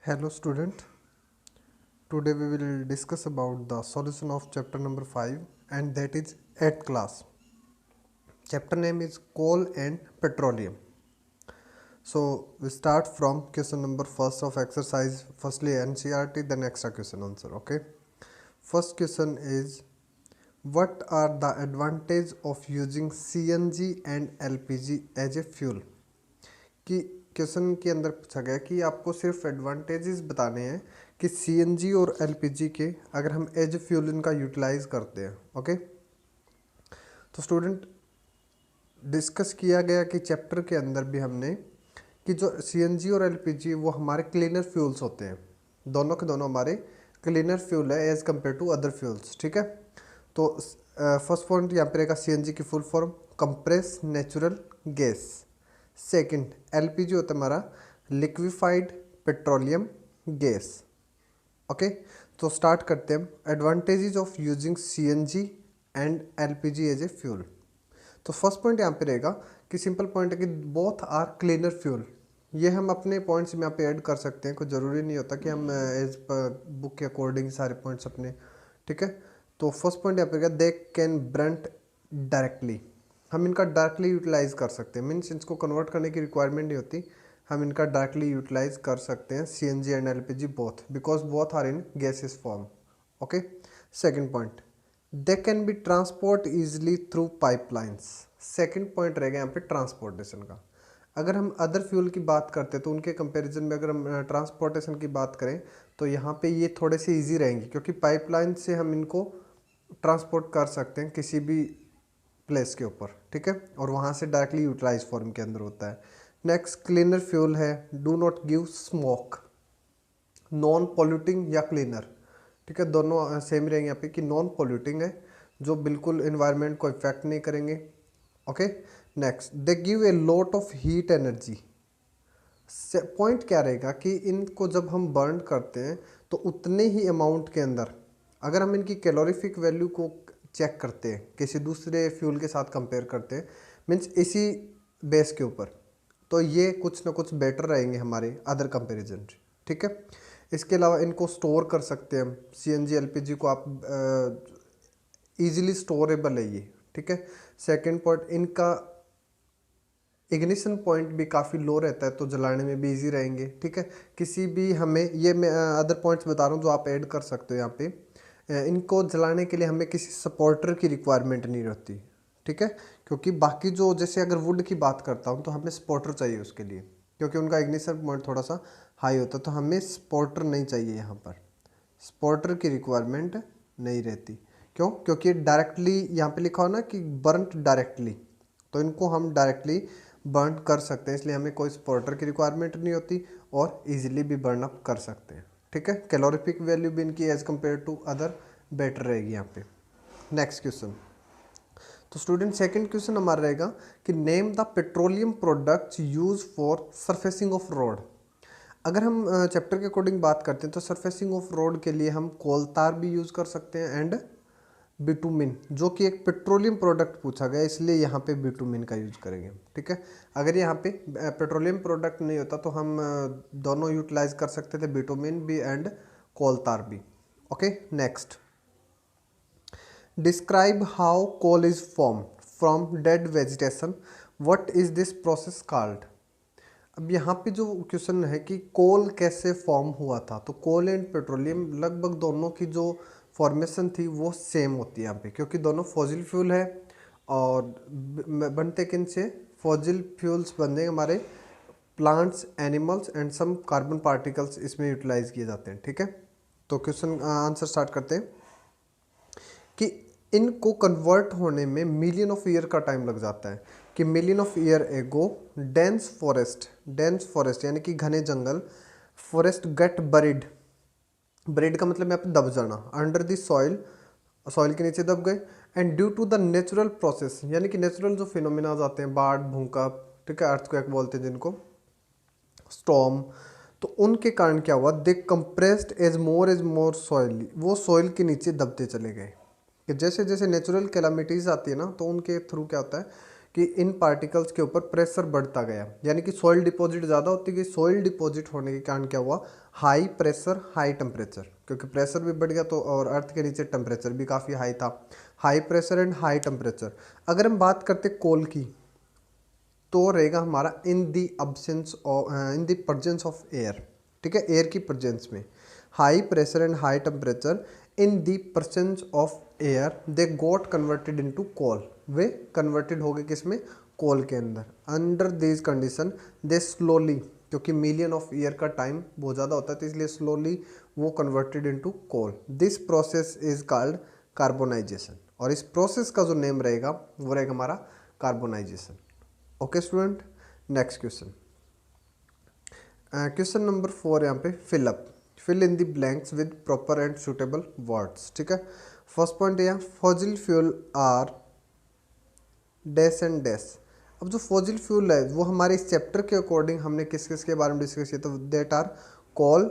Hello student, today we will discuss about the solution of chapter number 5 and that is 8th class. Chapter name is coal and petroleum. So we start from question number first of exercise, firstly NCERT then extra question answer. Okay, first question is what are the advantage of using CNG and LPG as a fuel? कि question के अंदर पूछा गया कि आपको सिर्फ advantages बताने हैं कि सीएनजी और एलपीजी के अगर हम एज फ्यूल इनका यूटिलाइज करते हैं। ओके, तो स्टूडेंट डिस्कस किया गया कि चैप्टर के अंदर भी हमने कि जो सीएनजी और एलपीजी वो हमारे क्लीनर फ्यूल्स होते हैं, दोनों के दोनों हमारे क्लीनर फ्यूल है as compare to other fuels. ठीक है, तो फर्स्ट पॉइंट यहाँ पे रहेगा सीएनजी की full form compress natural gas. Second LPG होता है हमारा लिक्विफाइड पेट्रोलियम गैस। ओके, तो स्टार्ट करते हैं advantages of using CNG and LPG as a fuel. तो फर्स्ट पॉइंट यहाँ पे रहेगा कि सिंपल पॉइंट है कि बोथ आर क्लीनर फ्यूल। ये हम अपने पॉइंट्स में यहाँ पे ऐड कर सकते हैं, कोई ज़रूरी नहीं होता कि हम एज बुक के अकॉर्डिंग सारे पॉइंट्स अपने। ठीक है, तो फर्स्ट पॉइंट यहाँ पे रहेगा दे कैन ब्रंट डायरेक्टली, हम इनका डायरेक्टली यूटिलाइज कर सकते हैं, मीन्स इसको कन्वर्ट करने की रिक्वायरमेंट नहीं होती, हम इनका डायरेक्टली यूटिलाइज कर सकते हैं CNG and LPG both, because both are in gases form. Okay, second point they can be transport easily through pipelines. Second point रहेगा यहाँ पे ट्रांसपोर्टेशन का। अगर हम अदर फ्यूल की बात करते हैं तो उनके कंपैरिजन में अगर हम ट्रांसपोर्टेशन की बात करें तो यहाँ पे ये थोड़े से ईजी रहेंगे, क्योंकि पाइपलाइन से हम इनको ट्रांसपोर्ट कर सकते हैं किसी भी प्लेस के ऊपर। ठीक है, और वहाँ से डायरेक्टली यूटिलाइज फॉर्म के अंदर होता है। नेक्स्ट क्लीनर फ्यूल है, do not give smoke, non polluting या क्लीनर। ठीक है, दोनों सेम रहेंगे यहाँ पे कि नॉन पॉल्यूटिंग है, जो बिल्कुल इन्वायरमेंट को इफेक्ट नहीं करेंगे। Okay, next they give a lot of heat energy. Point क्या रहेगा कि इनको जब हम बर्न करते हैं तो उतने ही अमाउंट के अंदर, अगर हम इनकी कैलोरीफिक वैल्यू को चेक करते हैं किसी दूसरे फ्यूल के साथ कंपेयर करते हैं, मीन्स इसी बेस के ऊपर, तो ये कुछ ना कुछ बेटर रहेंगे हमारे अदर कंपैरिजन। ठीक है, इसके अलावा इनको स्टोर कर सकते हैं हम, सीएनजी एलपीजी को आप इजीली स्टोरेबल है ये। ठीक है, सेकंड पॉइंट इनका इग्निशन पॉइंट भी काफ़ी लो रहता है, तो जलाने में भी इजी रहेंगे। ठीक है, किसी भी हमें ये मैं अदर पॉइंट्स बता रहा हूँ जो आप ऐड कर सकते हो यहाँ पे, इनको जलाने के लिए हमें किसी सपोर्टर की रिक्वायरमेंट नहीं रहती। ठीक है, क्योंकि बाकी जो जैसे अगर वुड की बात करता हूँ तो हमें सपोर्टर चाहिए उसके लिए, क्योंकि उनका इग्निशन पॉइंट थोड़ा सा हाई होता है, तो हमें सपोर्टर नहीं चाहिए यहाँ पर, सपोर्टर की रिक्वायरमेंट नहीं रहती। क्यों? क्योंकि डायरेक्टली यहाँ पे लिखा हो ना कि बर्नट डायरेक्टली, तो इनको हम डायरेक्टली बर्न कर सकते हैं, इसलिए हमें कोई सपोर्टर की रिक्वायरमेंट नहीं होती और इजीली भी बर्न अप कर सकते हैं। ठीक है, कैलोरीफिक वैल्यू भी इनकी as compare to other better रहेगी यहाँ पे। नेक्स्ट क्वेश्चन, तो स्टूडेंट सेकंड क्वेश्चन हमारा रहेगा कि name the petroleum products use for surfacing of road. अगर हम चैप्टर के अकॉर्डिंग बात करते हैं तो सरफेसिंग ऑफ रोड के लिए हम कोल तार भी यूज़ कर सकते हैं एंड बिटुमिन, जो कि एक पेट्रोलियम प्रोडक्ट पूछा गया, इसलिए यहाँ पे बिटुमिन का यूज करेंगे। ठीक है, अगर यहाँ पे पेट्रोलियम प्रोडक्ट नहीं होता तो हम दोनों यूटिलाइज कर सकते थे, बिटुमिन भी एंड कोल तार भी। Okay, next describe how coal is form from dead vegetation, what is this process called. अब यहाँ पे जो क्वेश्चन है कि कोल कैसे फॉर्म हुआ था, तो कोल एंड पेट्रोलियम लगभग दोनों की जो फॉर्मेशन थी वो सेम होती है यहाँ पे, क्योंकि दोनों फॉसिल फ्यूल है और बनते किन से, फॉसिल फ्यूल्स बनते हैं हमारे plants, animals and some carbon particles इसमें यूटिलाइज किए जाते हैं। ठीक है, तो क्वेश्चन आंसर स्टार्ट करते हैं कि इनको कन्वर्ट होने में मिलियन ऑफ ईयर का टाइम लग जाता है, कि मिलियन ऑफ ईयर एगो डेंस फॉरेस्ट यानी कि घने जंगल, फॉरेस्ट गेट बरीड, बरीड का मतलब यहाँ पे दब जाना, अंडर द सॉइल, सॉइल के नीचे दब गए, and due to the natural process, यानी कि नेचुरल जो फिनोमिना आते हैं, बाढ़, भूकंप, ठीक है, अर्थक्वेक बोलते हैं जिनको, स्टॉर्म, तो उनके कारण क्या हुआ, दे कंप्रेस्ड एज मोर सॉइल, वो सॉइल के नीचे दबते चले गए। कि जैसे जैसे नेचुरल कैलामिटीज़ आती है ना, तो उनके थ्रू क्या होता है कि इन पार्टिकल्स के ऊपर प्रेशर बढ़ता गया, यानी कि सॉइल डिपॉजिट ज़्यादा होती गई। सॉइल डिपॉजिट होने के कारण क्या हुआ, हाई प्रेशर हाई टेम्परेचर, क्योंकि प्रेशर भी बढ़ गया तो, और अर्थ के नीचे टेम्परेचर भी काफ़ी हाई था। High pressure and high temperature. अगर हम बात करते कोल की तो रहेगा हमारा in the absence of, in the presence of air, ठीक है, एयर की प्रेजेंस में। High pressure and high temperature in the presence of air they got converted into coal, वे कन्वर्टेड हो गए किसमें, कोल के अंदर। Under these condition they slowly, क्योंकि मिलियन ऑफ ईयर का टाइम बहुत ज़्यादा होता है तो इसलिए स्लोली वो converted into coal. This process is called carbonisation, और इस प्रोसेस का जो नेम रहेगा वो रहेगा हमारा carbonisation. Okay student, next question, question number 4 यहाँ पे fill in the blanks with proper and suitable words, ठीक है। फर्स्ट पॉइंट यहाँ fossil fuel are dash and dash. अब जो फॉजिल फ्यूल है वो हमारे इस चैप्टर के अकॉर्डिंग हमने किस किस के बारे में डिस्कस किया, तो that are coal,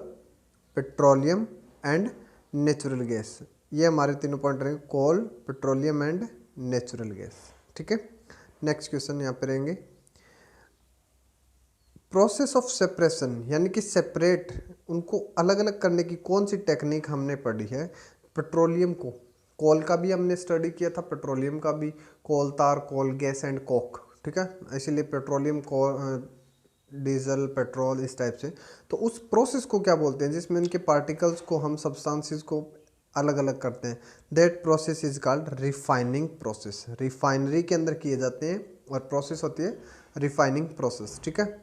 petroleum and natural gas. ये हमारे तीनों पॉइंट रहेंगे, coal, petroleum and natural gas, ठीक है। नेक्स्ट क्वेश्चन यहाँ पे रहेंगे प्रोसेस ऑफ सेपरेशन, यानी कि सेपरेट, उनको अलग अलग करने की कौन सी टेक्निक हमने पढ़ी है। पेट्रोलियम को, कोल का भी हमने स्टडी किया था, पेट्रोलियम का भी, कोल तार, कोल गैस एंड कोक, ठीक है। इसीलिए पेट्रोलियम, डीजल, पेट्रोल, इस टाइप से। तो उस प्रोसेस को क्या बोलते हैं जिसमें इनके पार्टिकल्स को हम सब्सटेंसेस को अलग अलग करते हैं, that process is called refining process. Refinery के अंदर किए जाते हैं और प्रोसेस होती है रिफाइनिंग प्रोसेस, ठीक है।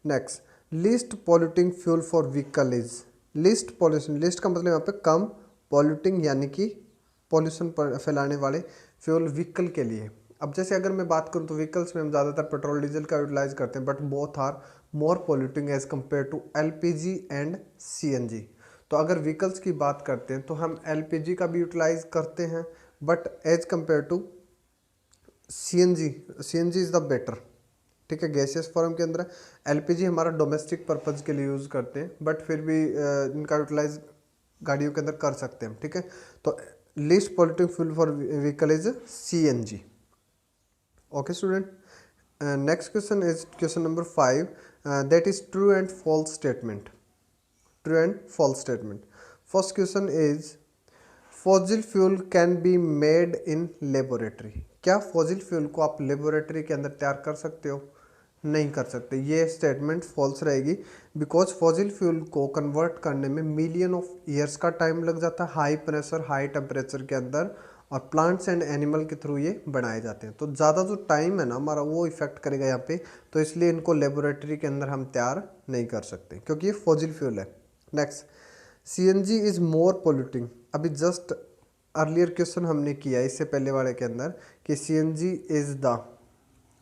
Next, least polluting fuel for vehicle is, least pollution, least का मतलब यहाँ पे कम, पॉल्यूटिंग यानी कि पॉल्यूशन फैलाने वाले फ्यूल व्हीकल के लिए। अब जैसे अगर मैं बात करूँ तो व्हीकल्स में हम ज़्यादातर पेट्रोल डीजल का यूटिलाइज करते हैं, but both are more polluting as compare to LPG and CNG. तो अगर व्हीकल्स की बात करते हैं तो हम एलपीजी का भी यूटिलाइज करते हैं, but as compare to CNG is the better, ठीक है, गैसियस फॉर्म के अंदर। एलपीजी हमारा डोमेस्टिक पर्पज़ के लिए यूज़ करते हैं, बट फिर भी इनका यूटिलाइज गाड़ियों के अंदर कर सकते हैं, ठीक है। तो least polluting fuel for vehicle is CNG. Okay student, next question is question number 5, that is true and false statement. True and false statement. First question is fossil fuel can be made in laboratory. क्या fossil fuel को आप laboratory के अंदर तैयार कर सकते हो? नहीं कर सकते। ये स्टेटमेंट फॉल्स रहेगी, बिकॉज फॉजिल फ्यूल को कन्वर्ट करने में मिलियन ऑफ ईयर्स का टाइम लग जाता है, हाई प्रेशर हाई टेम्परेचर के अंदर, और प्लांट्स एंड एनिमल के थ्रू ये बनाए जाते हैं। तो ज़्यादा जो टाइम है ना हमारा वो इफेक्ट करेगा यहाँ पे, तो इसलिए इनको लेबोरेटरी के अंदर हम तैयार नहीं कर सकते क्योंकि ये फॉजिल फ्यूल है। Next, CNG is more polluting. अभी जस्ट अर्लियर क्वेश्चन हमने किया इससे पहले वाले के अंदर कि CNG is the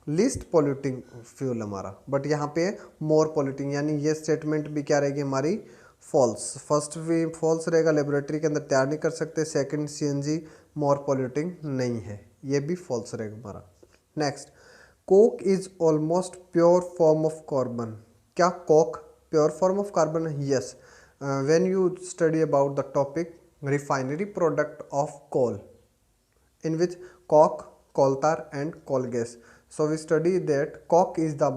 least polluting fuel हमारा, बट यहाँ पे मोर पोल्यूटिंग, यानी ये स्टेटमेंट भी क्या रहेगी हमारी फॉल्स। फर्स्ट भी फॉल्स रहेगा, लेबोरेटरी के अंदर तैयार नहीं कर सकते। सेकंड, सीएनजी मोर पोल्यूटिंग नहीं है, ये भी फॉल्स रहेगा हमारा। Next, coke is almost pure form of carbon. क्या coke pure form of carbon है? Yes. When you study about the topic refinery product of coal, in which coke, coal tar and coal gas, so we study that coke is the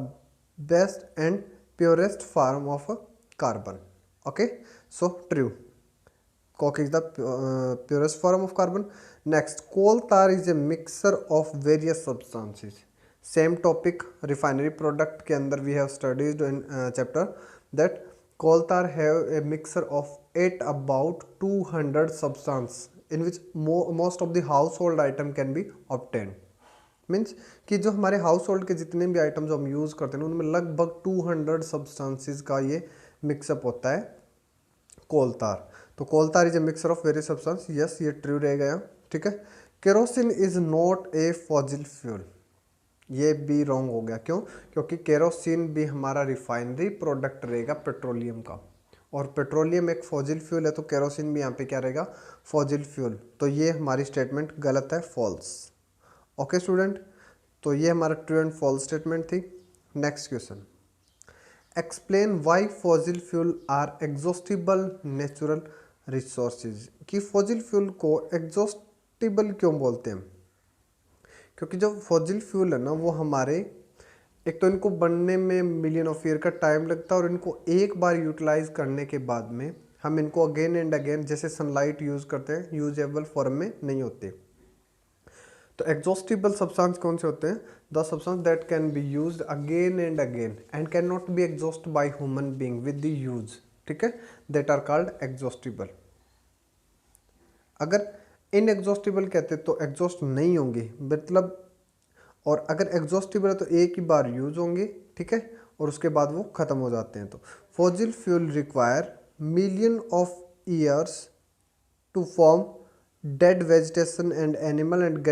best and purest form of carbon. Okay, so true, coke is the purest form of carbon. Next, coal tar is a mixture of various substances. Same topic, refinery product के अंदर we have studied in chapter that coal tar have a mixture of 8 about 200 substance in which most of the household item can be obtained. Means कि जो हमारे house hold के जितने भी item जो हम यूज़ करते हैं उनमें लगभग 200 सब्सटेंसेस का ये मिक्सअप होता है कोल तार। तो कोल तार is a mixer of various substance, yes ये ट्रू रहेगा यहाँ, ठीक है। Kerosene is not a fossil fuel, ये भी रॉन्ग हो गया। क्यों? क्योंकि केरोसिन भी हमारा रिफाइनरी प्रोडक्ट रहेगा पेट्रोलियम का, और पेट्रोलियम एक फॉजिल फ्यूल है, तो केरोसिन भी यहाँ पे क्या रहेगा फॉजिल फ्यूल। तो ये हमारी स्टेटमेंट गलत है, फॉल्स। ओके स्टूडेंट, तो ये हमारा ट्रू एंड फॉल्स स्टेटमेंट थी। Next question, explain why fossil fuel are exhaustible natural resources. कि फॉजिल फ्यूल को एग्जॉस्टिबल क्यों बोलते हैं? क्योंकि जो फॉसिल फ्यूल है ना वो हमारे, एक तो इनको बनने में मिलियन ऑफ ईयर का टाइम लगता है और इनको एक बार यूटिलाइज करने के बाद में हम इनको अगेन एंड अगेन जैसे सनलाइट यूज़ करते हैं यूजेबल फॉर्म में नहीं होते। तो एग्जॉस्टिबल सब्सटेंस कौन से होते हैं? The substance that can be used again and again and can not B exhaust by human being with the use, ठीक है, दैट आर कॉल्ड एग्जॉस्टिबल। अगर इनएग्जॉस्टिबल कहते तो एग्जॉस्ट नहीं होंगे मतलब, और अगर एग्जॉस्टिबल है तो एक ही बार यूज होंगे, ठीक है, और उसके बाद वो खत्म हो जाते हैं। तो fossil fuel require million of years to form dead vegetation and animal and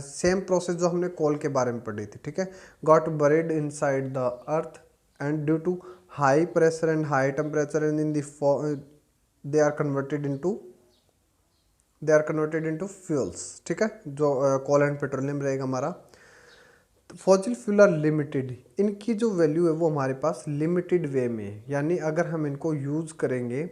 same process जो हमने कोल के बारे में पढ़ी थी, ठीक है, got buried inside the earth and due to high pressure and high temperature and in they are converted into fuels, ठीक है, जो कोल एंड पेट्रोलियम रहेगा हमारा। फॉसिल फ्यूल आर लिमिटेड, इनकी जो वैल्यू है वो हमारे पास लिमिटेड वे में है, यानी अगर हम इनको यूज़ करेंगे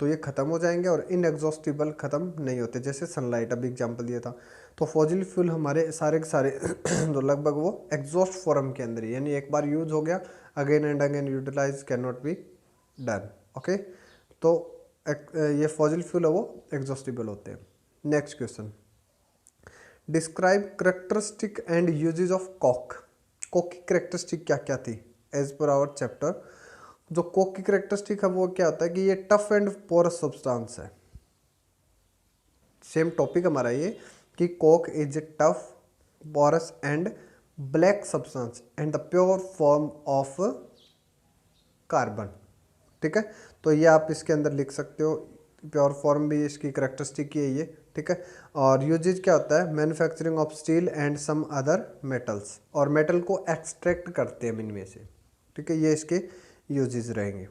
तो ये ख़त्म हो जाएंगे और इनएग्जॉस्टिबल ख़त्म नहीं होते, जैसे सनलाइट अभी एग्जांपल दिया था। तो फॉसिल फ्यूल हमारे सारे के सारे तो लगभग वो एग्जॉस्ट फॉर्म के अंदर ही, यानी एक बार यूज हो गया again and again utilise can not be done, okay. तो ये फॉसिल फ्यूल है वो एग्जॉस्टिबल होते हैं। Next question, describe characteristic and uses of coke. Coke की करेक्टरिस्टिक क्या क्या थी एज पर आवर चैप्टर? जो कोक की करेक्टरिस्टिक है वो क्या होता है कि ये टफ एंड पोरस सब्सटेंस है। सेम टॉपिक हमारा ये कि coke is a tough porous and black substance and the pure form of carbon, ठीक है। तो ये आप इसके अंदर लिख सकते हो, प्योर फॉर्म भी इसकी करेक्टरिस्टिक ही है ये, ठीक है। और यूजेज क्या होता है? Manufacturing of steel and some other metals, और मेटल को एक्सट्रैक्ट करते हैं इनमें से, ठीक है, ये इसके यूजेज रहेंगे।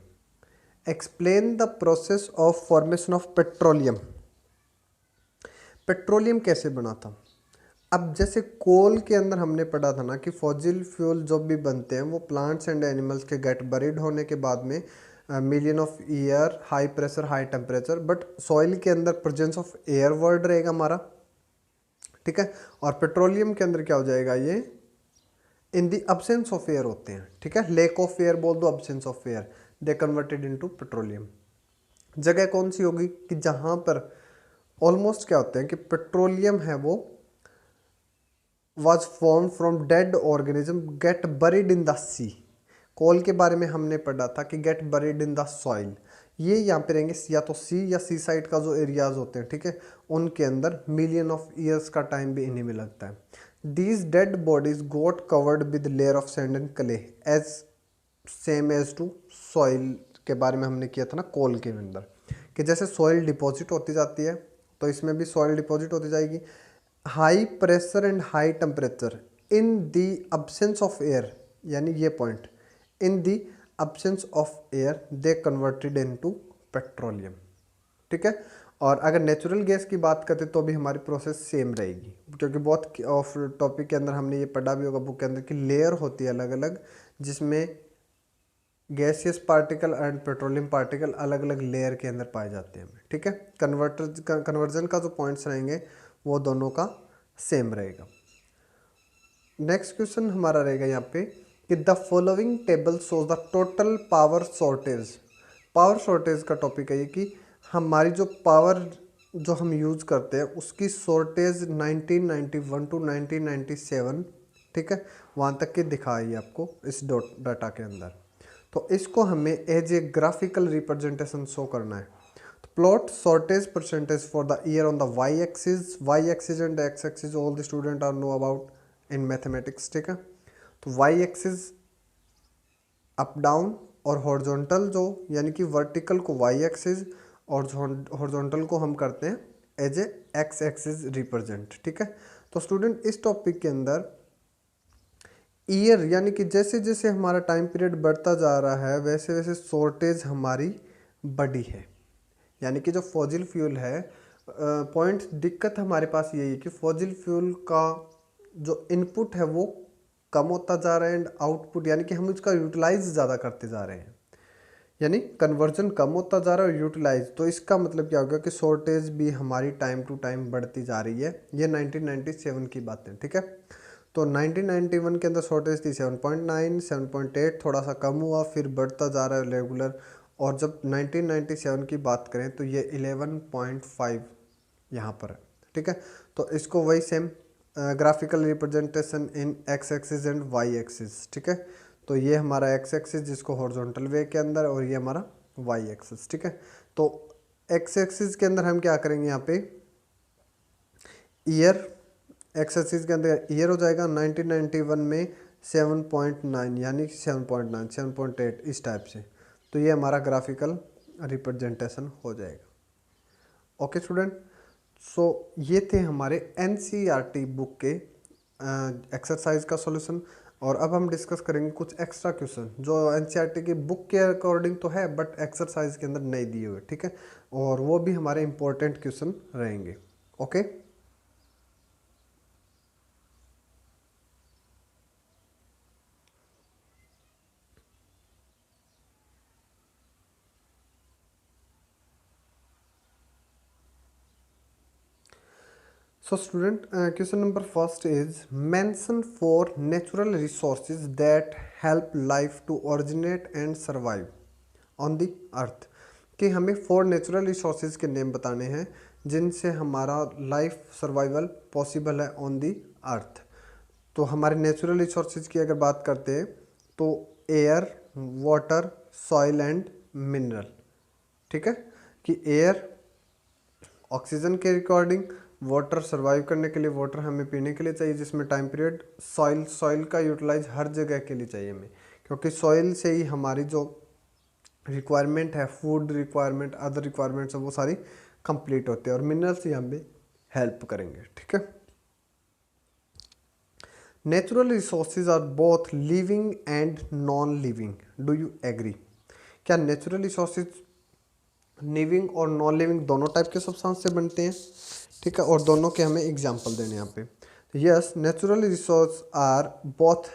Explain the process of formation of petroleum. Petroleum कैसे बना था? अब जैसे कोल के अंदर हमने पढ़ा था ना कि फॉसिल फ्यूल जो भी बनते हैं वो प्लांट्स एंड एनिमल्स के गेट बरीड होने के बाद में million of year, high pressure, high temperature, but soil के अंदर प्रेजेंस ऑफ एयर वर्ड रहेगा हमारा, ठीक है। और पेट्रोलियम के अंदर क्या हो जाएगा? ये in the absence of air होते हैं, ठीक है, लेक ऑफ एयर बोल दो, absence of air, they converted into petroleum. जगह कौन सी होगी कि जहां पर ऑलमोस्ट क्या होते हैं कि पेट्रोलियम है वो was formed from dead organism get buried in the sea। कोल के बारे में हमने पढ़ा था कि get buried in the soil, ये यहाँ पे रहेंगे या तो सी या सी साइड का जो एरियाज होते हैं, ठीक है, उनके अंदर मिलियन ऑफ ईयर्स का टाइम भी इन्हीं में लगता है। These dead bodies got covered with layer of sand and clay as same as to soil के बारे में हमने किया था ना कोल के अंदर, कि जैसे सॉइल डिपॉजिट होती जाती है तो इसमें भी सॉइल डिपॉजिट होती जाएगी। High pressure and high temperature in the absence of air, यानी ये point, in the absence of air they converted into petroleum, ठीक है। और अगर नेचुरल गैस की बात करते तो भी हमारी प्रोसेस सेम रहेगी, क्योंकि बहुत ऑफ टॉपिक के अंदर हमने ये पढ़ा भी होगा बुक के अंदर कि लेयर होती है अलग अलग, जिसमें gaseous particle and petroleum particle अलग अलग लेयर के अंदर पाए जाते हैं, ठीक है। कन्वर्जन का जो पॉइंट्स रहेंगे वो दोनों का सेम रहेगा। नेक्स्ट क्वेश्चन हमारा रहेगा यहाँ पे कि the following table shows the total power shortage. Power shortage का टॉपिक है ये कि हमारी जो पावर जो हम यूज़ करते हैं उसकी शॉर्टेज 1991 टू 1997, ठीक है, वहाँ तक की दिखाई आपको इस डाटा के अंदर। तो इसको हमें as a graphical representation show करना है। Plot shortage percentage for the year on the y-axis and x-axis all the student are know about in mathematics, ठीक है। तो y-axis अप डाउन और हॉरिजॉन्टल जो यानी कि वर्टिकल को y-axis और हॉरिजॉन्टल को हम करते हैं एज ए x-axis रिप्रेजेंट, ठीक है। तो स्टूडेंट इस टॉपिक के अंदर ईयर यानी कि जैसे जैसे हमारा टाइम पीरियड बढ़ता जा रहा है वैसे वैसे शॉर्टेज हमारी बढ़ी है, यानी कि जो फॉसिल फ्यूल है पॉइंट दिक्कत हमारे पास यही है कि फॉसिल फ्यूल का जो इनपुट है वो कम होता जा रहा है एंड आउटपुट यानी कि हम इसका यूटिलाइज ज़्यादा करते जा रहे हैं, यानी कन्वर्जन कम होता जा रहा है और यूटिलाइज। तो इसका मतलब क्या होगा कि शॉर्टेज भी हमारी टाइम टू टाइम बढ़ती जा रही है। ये 1997 की बात है, ठीक है। तो 1991 के अंदर शॉर्टेज थी 7.9, 7.8 थोड़ा सा कम हुआ, फिर बढ़ता जा रहा है रेगुलर, और जब 1997 की बात करें तो ये 11.5 यहाँ पर है। ठीक है, तो इसको वही same graphical representation in X axis and Y axis. ठीक है, तो ये हमारा एक्स एक्सिस जिसको हॉरिजॉन्टल वे के अंदर, और ये हमारा वाई एक्सिस। ठीक है, तो एक्स एक्सिस के अंदर हम क्या करेंगे, यहाँ पे ईयर, एक्स एक्सिस के अंदर ईयर हो जाएगा 1991 में 7.9, यानी 7.9, 7.8 इस टाइप से। तो ये हमारा ग्राफिकल रिप्रेजेंटेशन हो जाएगा। ओके स्टूडेंट, सो ये थे हमारे एनसीईआरटी बुक के एक्सरसाइज का सॉल्यूशन। और अब हम डिस्कस करेंगे कुछ एक्स्ट्रा क्वेश्चन जो एनसीईआरटी की बुक के अकॉर्डिंग तो है बट एक्सरसाइज के अंदर नहीं दिए हुए। ठीक है, और वो भी हमारे इंपॉर्टेंट क्वेश्चन रहेंगे। Okay, so student, question number first is mention 4 natural resources that help life to originate and survive on the earth। कि हमें 4 नेचुरल रिसोर्सेज के नेम बताने हैं जिनसे हमारा लाइफ सर्वाइवल पॉसिबल है ऑन दी अर्थ। तो हमारे नेचुरल रिसोर्सेज की अगर बात करते हैं तो air, water, soil and mineral. ठीक है, कि एयर ऑक्सीजन के रिकॉर्डिंग, वाटर सर्वाइव करने के लिए, वाटर हमें पीने के लिए चाहिए जिसमें टाइम पीरियड, सॉइल का यूटिलाइज हर जगह के लिए चाहिए हमें, क्योंकि सॉइल से ही हमारी जो रिक्वायरमेंट है, फूड रिक्वायरमेंट, अदर रिक्वायरमेंट्स है, वो सारी कंप्लीट होते हैं, और मिनरल्स ही हमें हेल्प करेंगे। ठीक है, natural resources are both living and non living, do you agree? क्या नेचुरल रिसोर्सेज लिविंग और नॉन लिविंग दोनों टाइप के सब्सटेंस से बनते हैं? ठीक है, और दोनों के हमें एग्जांपल देने यहाँ पे। Yes, natural resource are both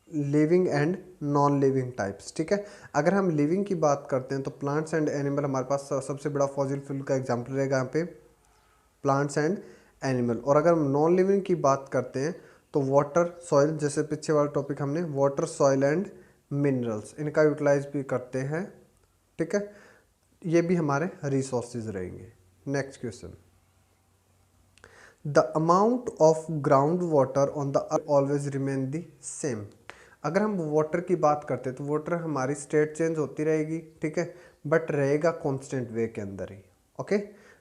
living and non living types. ठीक है, अगर हम लिविंग की बात करते हैं तो प्लांट्स एंड एनिमल हमारे पास सबसे बड़ा फॉसिल फ्यूल का एग्जाम्पल रहेगा यहाँ पे, प्लांट्स एंड एनिमल। और अगर हम नॉन लिविंग की बात करते हैं तो वाटर, सॉइल, जैसे पीछे वाला टॉपिक हमने वाटर, सॉइल एंड मिनरल्स, इनका यूटिलाइज भी करते हैं। ठीक है, ये भी हमारे रिसोर्सेज रहेंगे। Next question, the amount of ground water on the earth always remain the same. अगर हम वाटर की बात करते हैं तो वाटर हमारी स्टेट चेंज होती रहेगी। ठीक है, बट रहेगा कांस्टेंट वे के अंदर ही। Okay,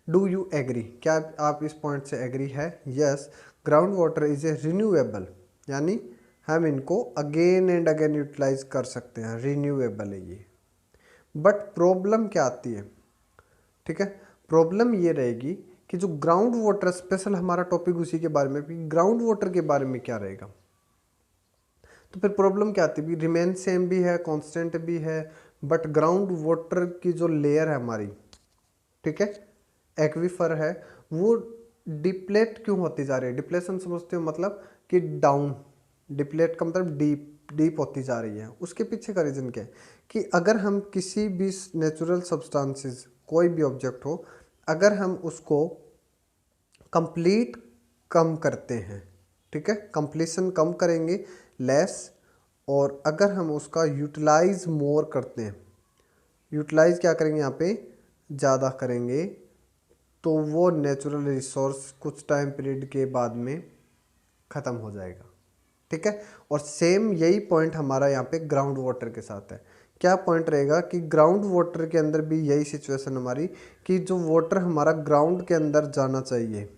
do you agree? क्या आप इस पॉइंट से एग्री है? Yes, ground water is a renewable, यानी हम इनको अगेन एंड अगेन यूटिलाइज कर सकते हैं, रिन्यूएबल है ये। बट प्रॉब्लम क्या आती है? ठीक है, प्रॉब्लम ये रहेगी कि जो ग्राउंड वाटर, स्पेशल हमारा टॉपिक उसी के बारे में, ग्राउंड वाटर के बारे में क्या रहेगा, तो फिर प्रॉब्लम क्या आती है? रिमेन सेम भी है, कांस्टेंट भी है, बट ग्राउंड वाटर की जो लेयर है हमारी, ठीक है, एक्वीफर है, वो डिप्लेट क्यों होती जा रही है? डिप्लेशन समझते हो, मतलब कि डाउन, डिप्लेट का मतलब डीप होती जा रही है। उसके पीछे का रीज़न क्या है कि अगर हम किसी भी नेचुरल सब्सटेंसेस, कोई भी ऑब्जेक्ट हो, अगर हम उसको कंप्लीट कम करते हैं, ठीक है, कंप्लीशन कम करेंगे, लेस, और अगर हम उसका यूटिलाइज मोर करते हैं, यूटिलाइज क्या करेंगे यहाँ पे, ज़्यादा करेंगे, तो वो नेचुरल रिसोर्स कुछ टाइम पीरियड के बाद में ख़त्म हो जाएगा। ठीक है, और सेम यही पॉइंट हमारा यहाँ पे ग्राउंड वाटर के साथ है। क्या पॉइंट रहेगा कि ग्राउंड वाटर के अंदर भी यही सिचुएशन हमारी, कि जो वाटर हमारा ग्राउंड के अंदर जाना चाहिए,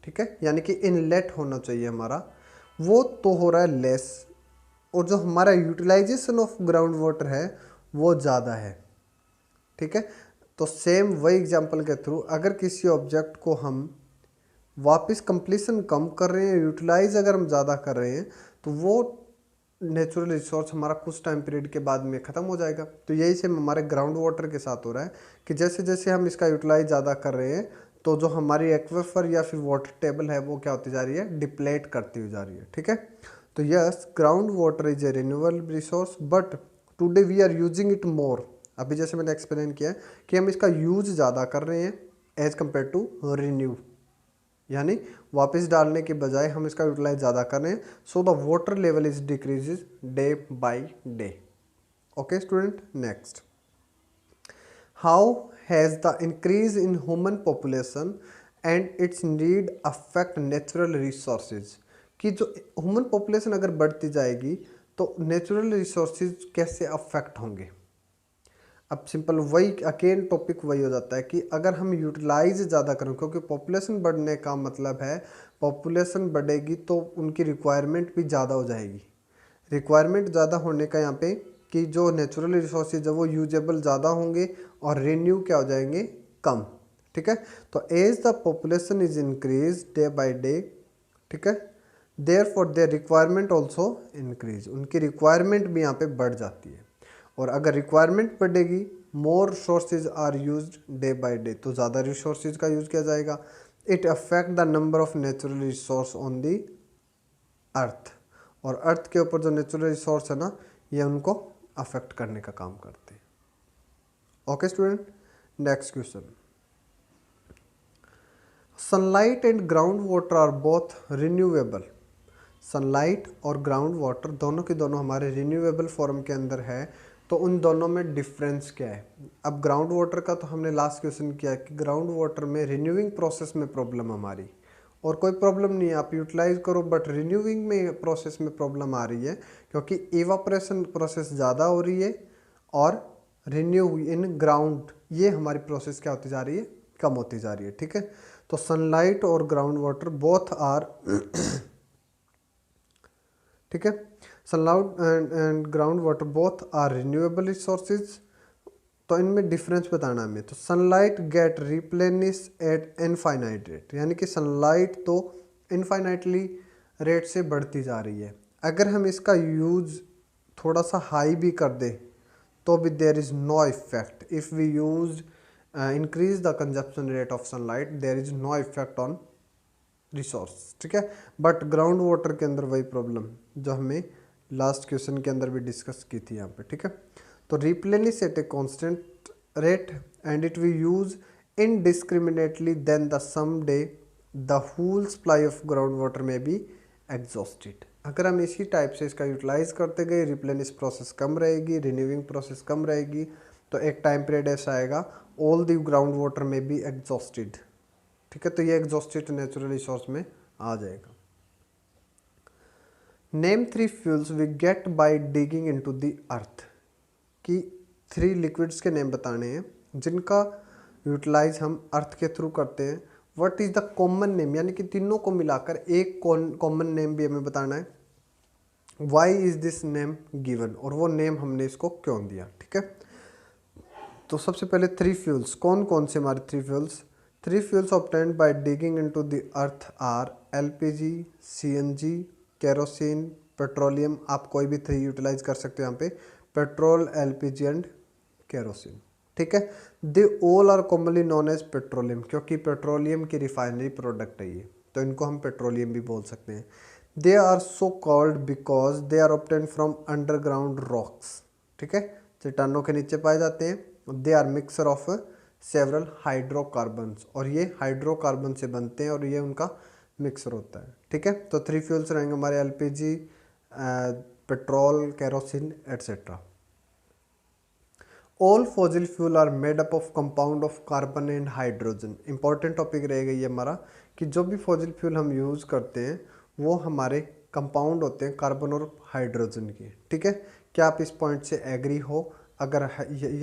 ठीक है, यानी कि इनलेट होना चाहिए हमारा, वो तो हो रहा है लेस, और जो हमारा यूटिलाइजेशन ऑफ ग्राउंड वाटर है वो ज़्यादा है। ठीक है, तो सेम वही एग्जांपल के थ्रू अगर किसी ऑब्जेक्ट को हम वापस कंप्लीशन कम कर रहे हैं, यूटिलाइज अगर हम ज़्यादा कर रहे हैं, तो वो नेचुरल रिसोर्स हमारा कुछ टाइम पीरियड के बाद में ख़त्म हो जाएगा। तो यही सेम हमारे ग्राउंड वाटर के साथ हो रहा है कि जैसे जैसे हम इसका यूटिलाइज ज़्यादा कर रहे हैं, तो जो हमारी एक्वेफर या फिर वाटर टेबल है वो क्या होती जा रही है, डिप्लेट करती हुई जा रही है। ठीक है, तो yes, ground water is a renewable resource, but today we are using it more. अभी जैसे मैंने एक्सप्लेन किया कि हम इसका यूज ज़्यादा कर रहे हैं एज कम्पेयर टू रिन्यू, यानी वापस डालने के बजाय हम इसका यूटिलाइज ज़्यादा कर रहे हैं, so the water level is decreases day by day. Okay student, next, how has the increase in human population and it's need affect natural resources, कि जो ह्यूमन पॉपुलेशन अगर बढ़ती जाएगी तो नेचुरल रिसोर्सेज कैसे अफेक्ट होंगे। अब सिंपल वही अगेन टॉपिक वही हो जाता है कि अगर हम यूटिलाइज ज़्यादा करें, क्योंकि पॉपुलेशन बढ़ने का मतलब है पॉपुलेशन बढ़ेगी तो उनकी रिक्वायरमेंट भी ज़्यादा हो जाएगी। रिक्वायरमेंट ज़्यादा होने का यहाँ पे कि जो नेचुरल रिसोर्सेज है वो यूजेबल ज़्यादा होंगे और रिन्यू क्या हो जाएंगे, कम। ठीक है, तो as the population is increase day by day, ठीक है, therefore their requirement also increase, उनकी रिक्वायरमेंट भी यहाँ पे बढ़ जाती है। और अगर रिक्वायरमेंट बढ़ेगी, more sources are used day by day, तो ज़्यादा रिसोर्सेज का यूज़ किया जाएगा। It affect the number of natural resource on the earth, और अर्थ के ऊपर जो नेचुरल रिसोर्स है ना, ये उनको अफेक्ट करने का काम करते हैं। Okay student, next question, sunlight and ground water are both renewable. Sunlight और ग्राउंड वाटर दोनों के दोनों हमारे रिन्यूएबल फॉर्म के अंदर है, तो उन दोनों में डिफरेंस क्या है। अब ग्राउंड वाटर का तो हमने लास्ट क्वेश्चन किया कि ग्राउंड वाटर में रिन्यूइंग प्रोसेस में प्रॉब्लम हमारी, और कोई प्रॉब्लम नहीं है, आप यूटिलाइज करो, बट रिन्यूइंग में प्रोसेस में प्रॉब्लम आ रही है क्योंकि इवापोरेशन प्रोसेस ज़्यादा हो रही है और रिन्यू इन ग्राउंड ये हमारी प्रोसेस क्या होती जा रही है, कम होती जा रही है। ठीक है, तो सनलाइट और ग्राउंड वाटर बोथ आर ठीक है, sunlight and ground water both are renewable resources. तो इनमें डिफरेंस बताना हमें, तो sunlight get replenish at infinite rate, यानी कि सनलाइट तो इनफाइनाइटली रेट से बढ़ती जा रही है। अगर हम इसका यूज़ थोड़ा सा हाई भी कर दें तो भी there is no effect. If we use increase the consumption rate of sunlight, there is no effect on resource. ठीक है, बट ग्राउंड वाटर के अंदर वही प्रॉब्लम जो हमें लास्ट क्वेश्चन के अंदर भी डिस्कस की थी यहाँ पे। ठीक है, तो replenish at a constant rate and it we use indiscriminately, then the some day the whole supply of ground water may be exhausted. अगर हम इसी टाइप से इसका यूटिलाइज करते गए, रिप्लेनिश प्रोसेस कम रहेगी, रिन्यूइंग प्रोसेस कम रहेगी, तो एक टाइम पीरियड ऐसा आएगा all the ground water may be exhausted. ठीक है, तो ये एग्जॉस्टेड नेचुरल रिसोर्स में आ जाएगा। Name 3 fuels we get by digging into the earth, कि 3 लिक्विड्स के नेम बताने हैं जिनका यूटिलाइज हम अर्थ के थ्रू करते हैं। What is the common name, यानी कि तीनों को मिलाकर एक कॉमन नेम भी हमें बताना है। Why is this name given, और वो नेम हमने इसको क्यों दिया। ठीक है, तो सबसे पहले 3 फ्यूल्स, कौन कौन से हमारे 3 fuels, 3 fuels obtained by digging into the earth are LPG, CNG, kerosene, petroleum. आप कोई भी 3 यूटिलाइज कर सकते हो यहाँ पे, पेट्रोल, एलपीजी एंड केरोसिन। ठीक है, they all are commonly known as petroleum, क्योंकि पेट्रोलियम की रिफाइनरी प्रोडक्ट है ये, तो इनको हम पेट्रोलियम भी बोल सकते हैं। They are so called because they are obtained from underground rocks. ठीक है, चट्टानों के नीचे पाए जाते हैं। They are mixture of several hydrocarbons, और ये हाइड्रोकार्बन से बनते हैं और ये उनका मिक्सर होता है। ठीक है, तो 3 फ्यूल्स रहेंगे हमारे LPG, petrol, kerosene etcetera. All fossil fuel are made up of compound of carbon and hydrogen. Important topic रहेगा ये हमारा, कि जो भी फॉसिल फ्यूल हम यूज़ करते हैं वो हमारे कंपाउंड होते हैं कार्बन और हाइड्रोजन के। ठीक है, क्या आप इस पॉइंट से एग्री हो? अगर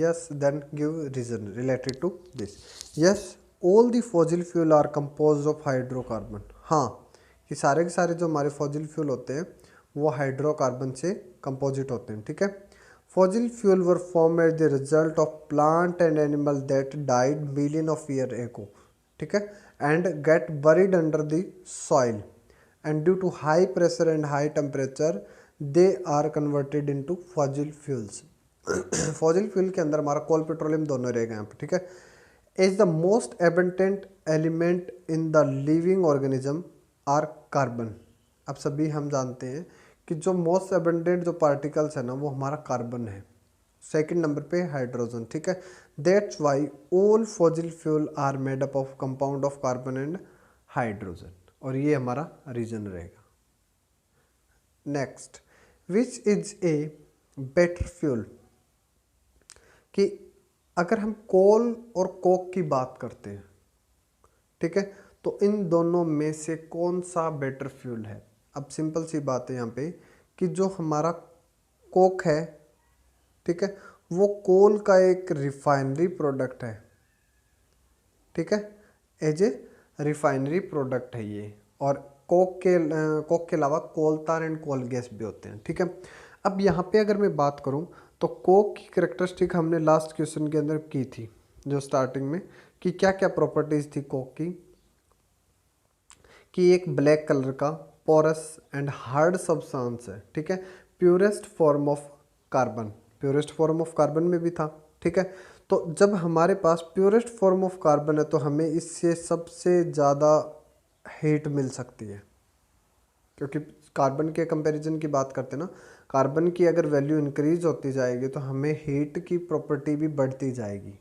yes, then give reason related to this. Yes, all the fossil fuel are compose of hydrocarbon. हाँ, कि सारे के सारे जो हमारे फॉसिल फ्यूल होते हैं वो हाइड्रोकार्बन से कंपोजिट होते हैं। ठीक है, fossil fuel were form as the result of plant and animal that died million of year ago. ठीक है, and get buried under the soil, and due to high pressure and high temperature they are converted into fossil fuels। Fossil fuel के अंदर हमारा कोल, petroleum दोनों रहेगा यहाँ पे। ठीक है, is the most abundant element in the living organism are carbon. अब सभी हम जानते हैं कि जो मोस्ट एबंडेंट जो पार्टिकल्स है ना वो हमारा कार्बन है, सेकंड नंबर पे हाइड्रोजन। ठीक है, that's why all fossil fuel are made up of compound of carbon and hydrogen, और ये हमारा रीजन रहेगा। Next, which is a better fuel, कि अगर हम कोल और कोक की बात करते हैं, ठीक है, तो इन दोनों में से कौन सा बेटर फ्यूल है। अब सिंपल सी बात है यहाँ पे कि जो हमारा कोक है, ठीक है, वो कोल का एक रिफाइनरी प्रोडक्ट है, ठीक है, एज ए रिफाइनरी प्रोडक्ट है ये। और कोक के अलावा कोल तार एंड कोल गैस भी होते हैं, ठीक है। अब यहाँ पे अगर मैं बात करूँ तो कोक की करेक्टरिस्टिक हमने लास्ट क्वेश्चन के अंदर की थी जो स्टार्टिंग में, कि क्या क्या प्रॉपर्टीज थी कोक की, कि एक ब्लैक कलर का पोरस एंड हार्ड सब्सटेंस है, ठीक है, purest form of carbon, purest form of carbon में भी था, ठीक है। तो जब हमारे पास प्योरेस्ट फॉर्म ऑफ कार्बन है तो हमें इससे सबसे ज़्यादा हीट मिल सकती है, क्योंकि कार्बन के कंपैरिजन की बात करते हैं ना, कार्बन की अगर वैल्यू इंक्रीज होती जाएगी तो हमें हीट की प्रॉपर्टी भी बढ़ती जाएगी,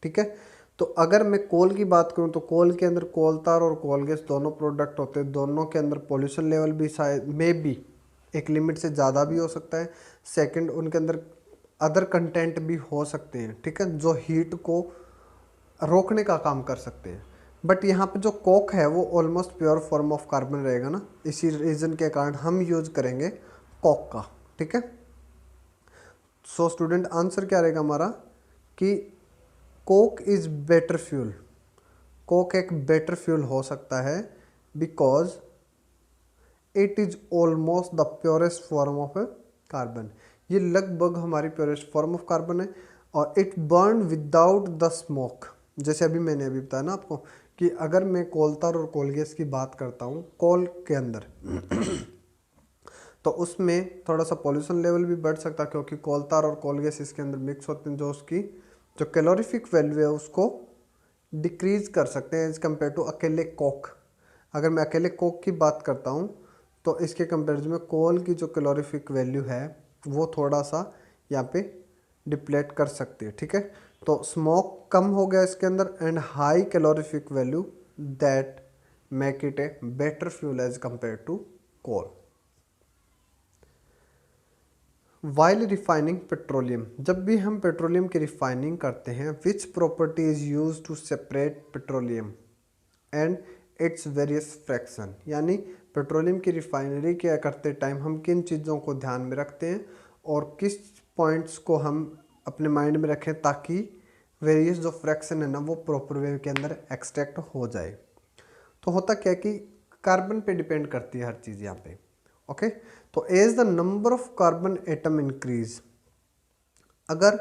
ठीक है। तो अगर मैं कोल की बात करूं तो कोल के अंदर कोल तार और कोल गैस दोनों प्रोडक्ट होते हैं, दोनों के अंदर पॉल्यूशन लेवल भी शायद में भी एक लिमिट से ज़्यादा भी हो सकता है। सेकंड, उनके अंदर अदर कंटेंट भी हो सकते हैं, ठीक है, जो हीट को रोकने का काम कर सकते हैं। बट यहाँ पे जो कोक है वो almost pure form of carbon रहेगा ना, इसी रीज़न के कारण हम यूज करेंगे कोक का, ठीक है। सो स्टूडेंट, आंसर क्या रहेगा हमारा कि coke is better fuel, Coke एक बेटर फ्यूल हो सकता है because it is almost the purest form of carbon, ये लगभग हमारी प्योरेस्ट फॉर्म ऑफ कार्बन है, और it burn without the smoke. जैसे अभी बताया ना आपको कि अगर मैं कोल तार और कोल गैस की बात करता हूँ कोल के अंदर तो उसमें थोड़ा सा पॉल्यूशन लेवल भी बढ़ सकता है, क्योंकि कोल तार और कोल गैस इसके अंदर मिक्स होते हैं, जो उसकी जो कैलोरीफिक वैल्यू है उसको डिक्रीज कर सकते हैं एज कम्पेयर टू अकेले कोक। अगर मैं अकेले कोक की बात करता हूँ तो इसके कंपेरिजन में कोल की जो कैलोरीफिक वैल्यू है वो थोड़ा सा यहाँ पे डिप्लेट कर सकती है, ठीक है। तो स्मोक कम हो गया इसके अंदर and high calorific value that make it a better fuel as compare to coal. While refining petroleum, जब भी हम पेट्रोलियम की रिफाइनिंग करते हैं, which property is use to separate petroleum and its various fraction, यानी पेट्रोलियम की refinery क्या करते टाइम हम किन चीज़ों को ध्यान में रखते हैं और किस पॉइंट्स को हम अपने माइंड में रखें ताकि वेरियस जो फ्रैक्शन है ना वो प्रॉपर वे के अंदर एक्सट्रैक्ट हो जाए। तो होता क्या कि कार्बन पे डिपेंड करती है हर चीज़ यहाँ पे, ओके। तो as the number of carbon atom increase, अगर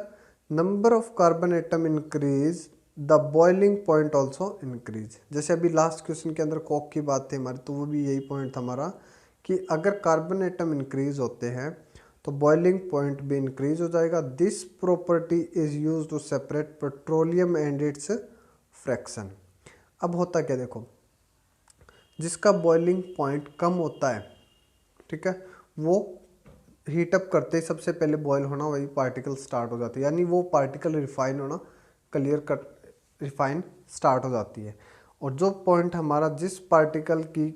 number of carbon atom increase the boiling point also increase. जैसे अभी लास्ट क्वेश्चन के अंदर कोक की बात थी हमारी, तो वो भी यही पॉइंट था हमारा कि अगर कार्बन एटम इंक्रीज होते हैं तो बॉइलिंग पॉइंट भी इंक्रीज हो जाएगा। This property is use to separate petroleum and its fraction. अब होता क्या देखो, जिसका बॉइलिंग पॉइंट कम होता है, ठीक है, वो हीटअप करते ही सबसे पहले बॉयल होना वही पार्टिकल स्टार्ट हो जाती है, यानी वो पार्टिकल रिफाइन होना क्लियर कट रिफाइन स्टार्ट हो जाती है। और जो पॉइंट हमारा जिस पार्टिकल की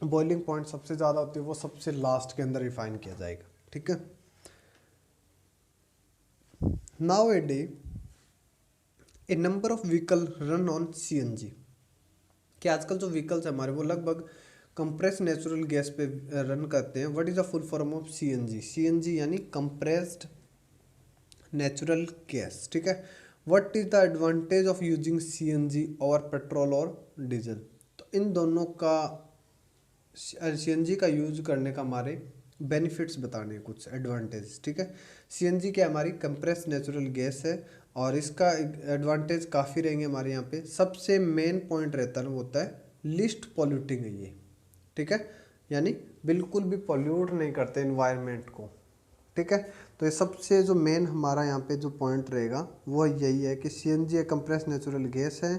बॉइलिंग पॉइंट सबसे ज़्यादा होती है वो सबसे लास्ट के अंदर रिफाइन किया जाएगा, ठीक है। Now a day A number of vehicle run on CNG, कि आजकल जो व्हीकल्स है हमारे वो लगभग कंप्रेस नेचुरल गैस पे रन करते हैं। What is the full form of CNG, CNG यानी कंप्रेस्ड नेचुरल गैस, ठीक है। What is the advantage of using CNG और पेट्रोल और डीजल, तो इन दोनों का सीएनजी का यूज करने का हमारे बेनिफिट्स बताने हैं, कुछ एडवांटेज, ठीक है। सीएनजी क्या हमारी कंप्रेस नेचुरल गैस है और इसका एडवांटेज काफ़ी रहेंगे हमारे यहाँ पे। सबसे मेन पॉइंट रहता है वो होता है लिस्ट पॉल्यूटिंग है ये, ठीक है, यानी बिल्कुल भी पॉल्यूट नहीं करते इन्वायरमेंट को, ठीक है। तो ये सबसे जो मेन हमारा यहाँ पे जो पॉइंट रहेगा वो यही है कि सीएनजी एक कंप्रेस नेचुरल गैस है।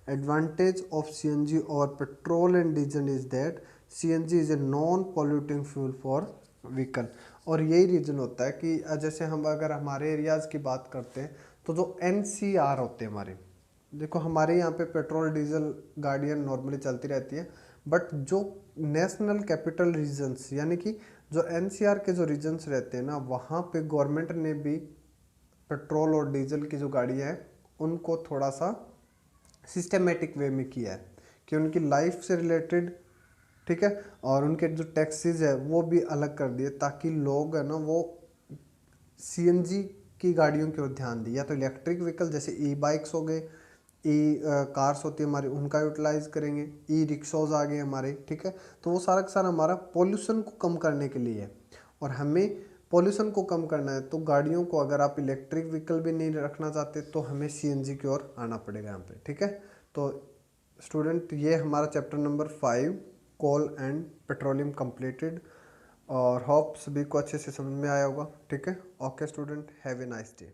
एडवांटेज ऑफ सीएनजी और petrol and diesel is that CNG is a non polluting fuel for vehicle. और यही रीज़न होता है कि जैसे हम अगर हमारे एरियाज़ की बात करते हैं तो जो एनसीआर होते हैं हमारे, देखो हमारे यहाँ पे पेट्रोल डीजल गाड़ियाँ नॉर्मली चलती रहती है, बट जो नेशनल कैपिटल रीजन्स यानी कि जो एनसीआर के जो रीजन्स रहते हैं ना, वहाँ पे गवर्नमेंट ने भी पेट्रोल और डीजल की जो गाड़ियाँ हैं उनको थोड़ा सा सिस्टमेटिक वे में किया है कि उनकी लाइफ से रिलेटेड, ठीक है, और उनके जो टैक्सेस है वो भी अलग कर दिए ताकि लोग है ना वो सीएनजी की गाड़ियों की ओर ध्यान दें, या तो इलेक्ट्रिक व्हीकल जैसे ई बाइक्स हो गए, ई कार्स होती है हमारी, उनका यूटिलाइज करेंगे, ई रिक्शोज आ गए हमारे, ठीक है। तो वो सारा का सारा हमारा पॉल्यूशन को कम करने के लिए है, और हमें पॉल्यूशन को कम करना है तो गाड़ियों को अगर आप इलेक्ट्रिक व्हीकल भी नहीं रखना चाहते तो हमें सीएनजी की ओर आना पड़ेगा यहाँ पे, ठीक है। तो स्टूडेंट ये हमारा chapter number 5 coal and petroleum completed, और होप सभी को अच्छे से समझ में आया होगा, ठीक है। Okay student, have a nice day.